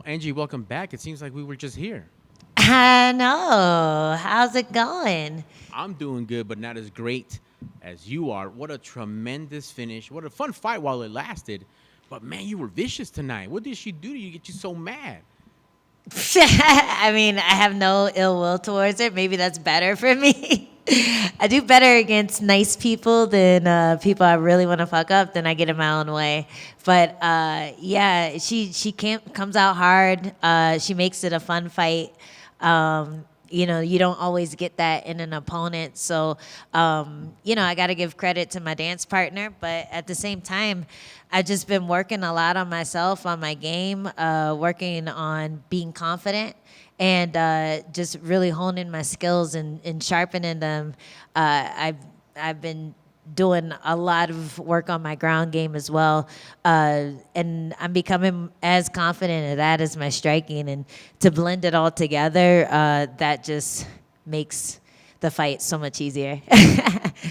Well, Angie, welcome back. It seems like we were just here. I know. How's it going? I'm doing good, but not as great as you are. What a tremendous finish. What a fun fight while it lasted. But man, you were vicious tonight. What did she do to you get you so mad? I mean, I have no ill will towards it. Maybe that's better for me. I do better against nice people than people I really want to fuck up. Then I get in my own way. But yeah, she comes out hard. She makes it a fun fight. You don't always get that in an opponent. So, I got to give credit to my dance partner. But at the same time, I've just been working a lot on myself, on my game, working on being confident and just really honing my skills and sharpening them. I've been doing a lot of work on my ground game as well. And I'm becoming as confident at that as my striking. And to blend it all together, that just makes the fight so much easier.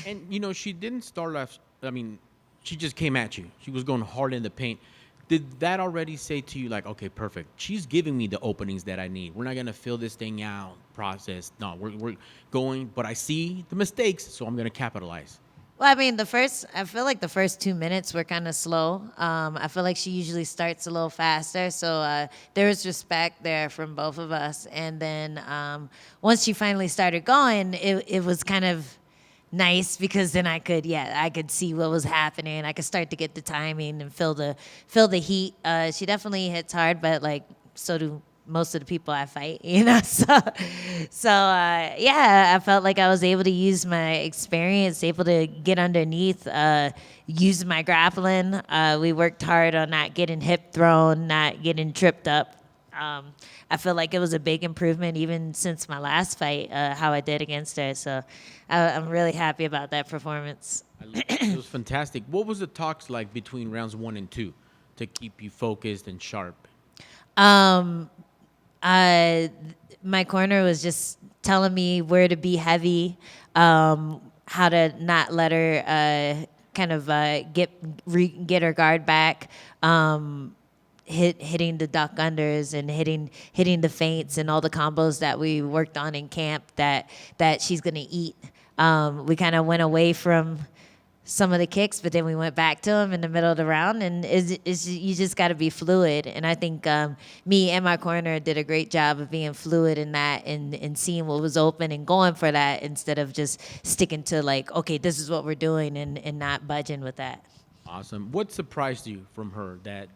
And she didn't start off. I mean, she just came at you. She was going hard in the paint. Did that already say to you, like, okay, perfect? She's giving me the openings that I need. We're not gonna fill this thing out, process. No, we're going. But I see the mistakes, so I'm gonna capitalize. Well, I mean, I feel like the first 2 minutes were kind of slow. I feel like she usually starts a little faster. So there was respect there from both of us. And then once she finally started going, it was kind of nice because then I could see what was happening. I could start to get the timing and feel the heat. She definitely hits hard, but like so do most of the people I fight. Yeah, I felt like I was able to use my experience, able to get underneath, use my grappling. We worked hard on not getting hip thrown, not getting tripped up. I feel like it was a big improvement even since my last fight, how I did against her. So I'm really happy about that performance. It was fantastic. What was the talks like between rounds 1 and 2 to keep you focused and sharp? Um, my corner was just telling me where to be heavy, how to not let her get her guard back, hitting the duck unders and hitting the feints and all the combos that we worked on in camp that she's gonna eat. We kind of went away from some of the kicks, but then we went back to them in the middle of the round, and you just got to be fluid. And I think me and my corner did a great job of being fluid in that and seeing what was open and going for that instead of just sticking to like, okay, this is what we're doing and not budging with that. Awesome. What surprised you from her that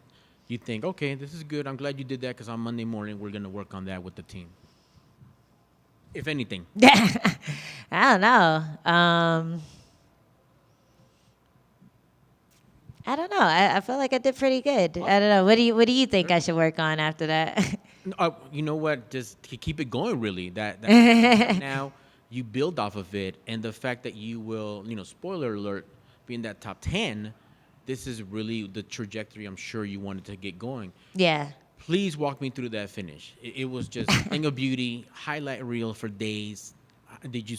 you think, okay, this is good. I'm glad you did that because on Monday morning we're gonna work on that with the team. If anything. I don't know. I don't know. I feel like I did pretty good. I don't know. What do you think I should work on after that? You know what? Just to keep it going, really. That now you build off of it, and the fact that you will, spoiler alert, be in that top 10. This is really the trajectory I'm sure you wanted to get going. Yeah. Please walk me through that finish. It was just a thing of beauty, highlight reel for days. How did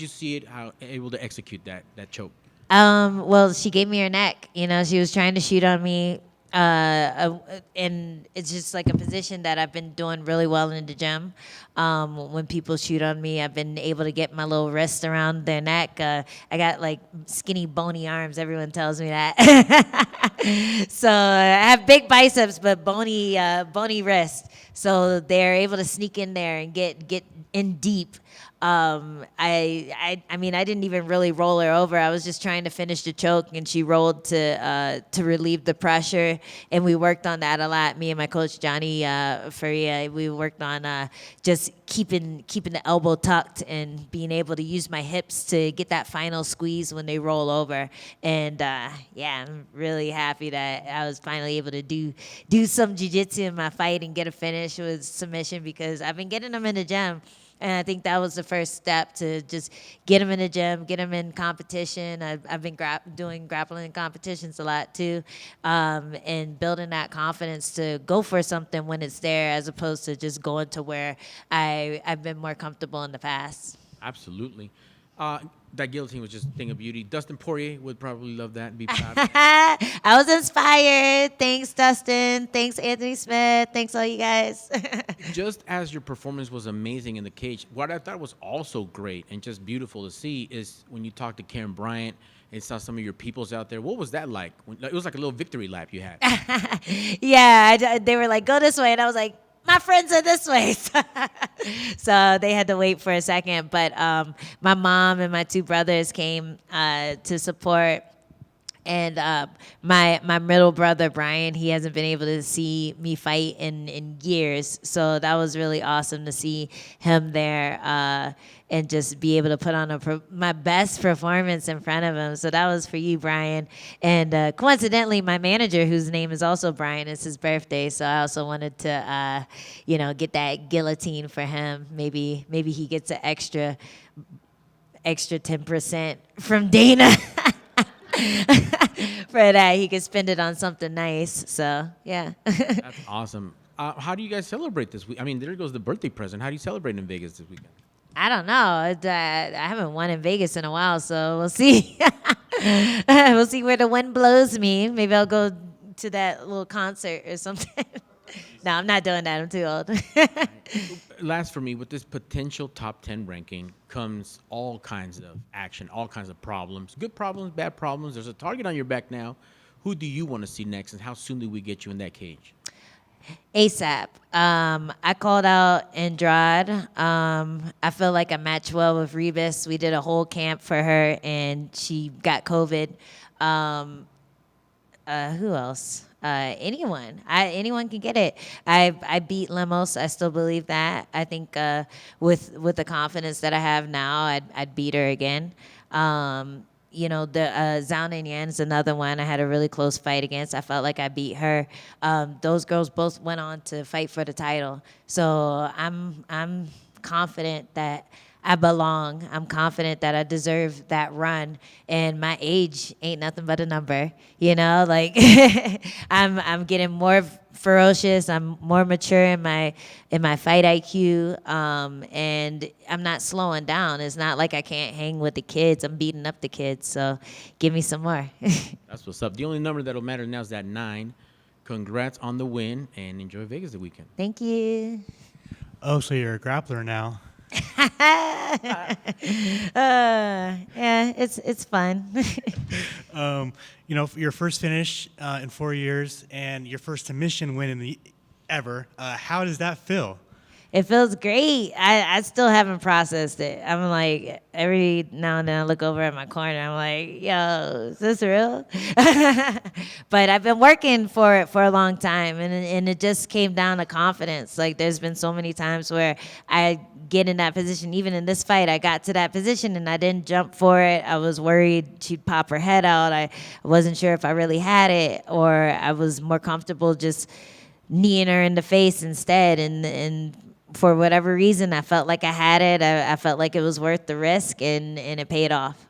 you see it? How able to execute that choke? Well, she gave me her neck. She was trying to shoot on me. And it's just like a position that I've been doing really well in the gym. When people shoot on me, I've been able to get my little wrist around their neck. I got like skinny, bony arms. Everyone tells me that. So I have big biceps, but bony wrist. So they're able to sneak in there and get in deep. I mean, I didn't even really roll her over. I was just trying to finish the choke, and she rolled to relieve the pressure. And we worked on that a lot. Me and my coach Johnny Faria, we worked on just keeping the elbow tucked and being able to use my hips to get that final squeeze when they roll over. And yeah, I'm really happy that I was finally able to do some jiu-jitsu in my fight and get a finish with submission because I've been getting them in the gym. And I think that was the first step to just get them in the gym, get them in competition. I've been doing grappling competitions a lot too, and building that confidence to go for something when it's there, as opposed to just going to where I've been more comfortable in the past. Absolutely. that guillotine was just a thing of beauty. Dustin Poirier would probably love that and be proud. I was inspired. Thanks, Dustin. Thanks, Anthony Smith. Thanks, all you guys. Just as your performance was amazing in the cage, what I thought was also great and just beautiful to see is when you talked to Karen Bryant and saw some of your peoples out there. What was that like? It was like a little victory lap you had. Yeah, they were like, go this way. And I was like, my friends are this way. So they had to wait for a second. But my mom and my two brothers came to support. And my middle brother, Brian, he hasn't been able to see me fight in years. So that was really awesome to see him there and just be able to put on my best performance in front of him. So that was for you, Brian. And coincidentally, my manager, whose name is also Brian, it's his birthday. So I also wanted to, get that guillotine for him. Maybe he gets an extra 10% from Dana. For that, he could spend it on something nice. So, yeah. That's awesome. How do you guys celebrate this week? I mean, there goes the birthday present. How do you celebrate in Vegas this weekend? I don't know. I haven't won in Vegas in a while, so we'll see. We'll see where the wind blows me. Maybe I'll go to that little concert or something. No, I'm not doing that. I'm too old. Last for me, with this potential top 10 ranking comes all kinds of action, all kinds of problems. Good problems, bad problems. There's a target on your back now. Who do you want to see next, and how soon do we get you in that cage? ASAP. I called out Andrade. I feel like I matched well with Rebus. We did a whole camp for her, and she got COVID. Who else? Anyone can get it. I beat Lemos. I still believe that. I think with the confidence that I have now, I'd beat her again. The Zhao Ningyan is another one I had a really close fight against. I felt like I beat her. Those girls both went on to fight for the title. So I'm confident that I belong. I'm confident that I deserve that run, and my age ain't nothing but a number. Like I'm getting more ferocious. I'm more mature in my fight IQ, and I'm not slowing down. It's not like I can't hang with the kids. I'm beating up the kids. So give me some more. That's what's up. The only number that'll matter now is that 9. Congrats on the win, and enjoy Vegas the weekend. Thank you. Oh, so you're a grappler now. Yeah, it's fun. Your first finish in 4 years and your first submission win ever. How does that feel? It feels great. I still haven't processed it. I'm like, every now and then I look over at my corner. I'm like, yo, is this real? But I've been working for it for a long time, and it just came down to confidence. Like, there's been so many times where I get in that position. Even in this fight, I got to that position and I didn't jump for it. I was worried she'd pop her head out. I wasn't sure if I really had it, or I was more comfortable just kneeing her in the face instead. And for whatever reason, I felt like I had it. I felt like it was worth the risk, and it paid off.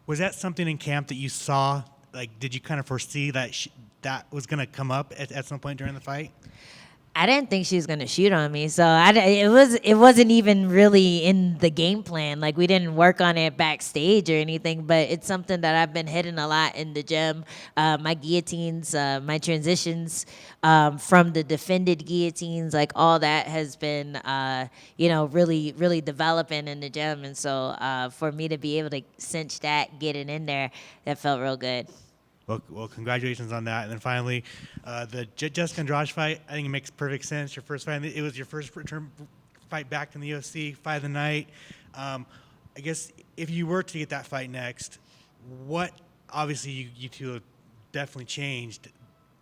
Was that something in camp that you saw? Like, did you kind of foresee that that was going to come up at some point during the fight? I didn't think she was gonna shoot on me, so it wasn't even really in the game plan. Like, we didn't work on it backstage or anything, but it's something that I've been hitting a lot in the gym. My guillotines, my transitions from the defended guillotines, like all that has been, really, really developing in the gym. And so for me to be able to cinch that, get it in there, that felt real good. Well, congratulations on that. And then finally, the Jessica Andrade fight, I think it makes perfect sense. Your first fight, it was your first return fight back in the UFC, fight of the night. I guess if you were to get that fight next, obviously you two have definitely changed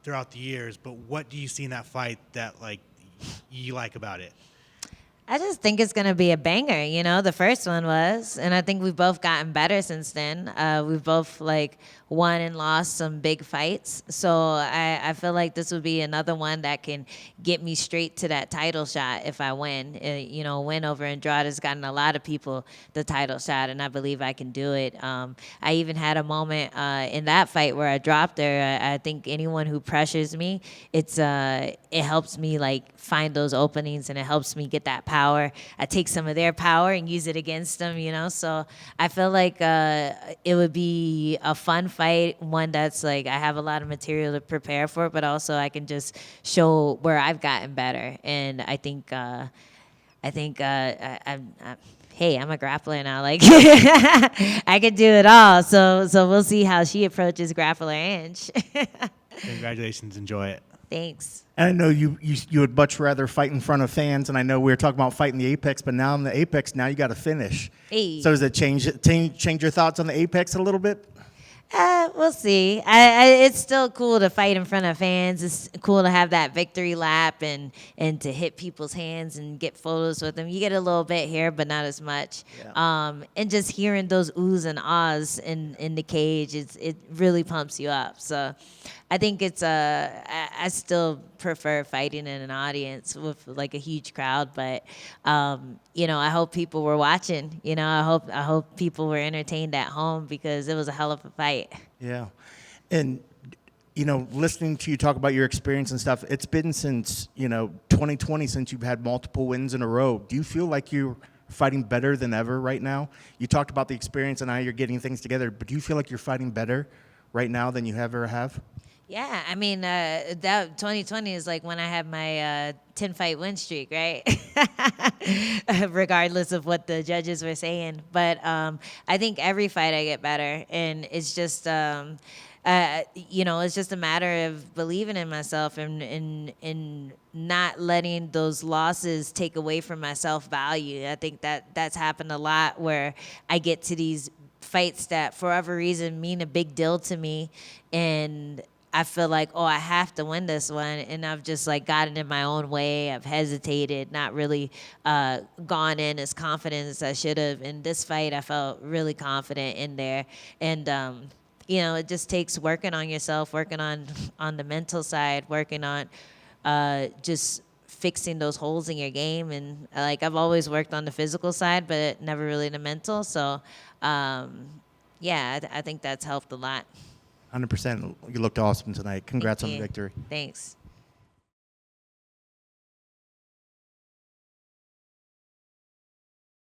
throughout the years, but what do you see in that fight that you like about it? I just think it's going to be a banger. The first one was, and I think we've both gotten better since then. We've both won and lost some big fights. So I feel like this would be another one that can get me straight to that title shot if I win. Win over Andrade has gotten a lot of people the title shot, and I believe I can do it. I even had a moment in that fight where I dropped her. I think anyone who pressures me, it helps me find those openings, and it helps me get that power power, I take some of their power and use it against them, you know? So I feel like it would be a fun fight, one that's like I have a lot of material to prepare for, but also I can just show where I've gotten better. And I think hey, I'm a grappler now. Like I can do it all. So we'll see how she approaches grappler Ange. Congratulations. Enjoy it. Thanks. And I know you would much rather fight in front of fans, and I know we were talking about fighting the Apex, but now in the Apex, now you got to finish. Hey. So does it change your thoughts on the Apex a little bit? We'll see. It's still cool to fight in front of fans. It's cool to have that victory lap and to hit people's hands and get photos with them. You get a little bit here, but not as much. Yeah. And just hearing those oohs and ahs in the cage, it really pumps you up. So I think it's I still prefer fighting in an audience with like a huge crowd, but you know, I hope people were watching. You know, I hope people were entertained at home because it was a hell of a fight. Yeah. And, you know, listening to you talk about your experience and stuff, it's been since, 2020 since you've had multiple wins in a row. Do you feel like you're fighting better than ever right now? You talked about the experience and how you're getting things together, but do you feel like you're fighting better right now than you ever have? Yeah, I mean, that 2020 is like when I had my 10-fight win streak, right? Regardless of what the judges were saying. But I think every fight I get better, and it's just, it's just a matter of believing in myself and not letting those losses take away from my self-value. I think that's happened a lot where I get to these fights that, for whatever reason, mean a big deal to me, and I feel like, oh, I have to win this one, and I've just like gotten in my own way. I've hesitated, not really gone in as confident as I should have. In this fight, I felt really confident in there, and it just takes working on yourself, working on the mental side, working on just fixing those holes in your game. And like I've always worked on the physical side, but never really the mental. So I think that's helped a lot. 100%. You looked awesome tonight. Congrats on the victory. Thanks.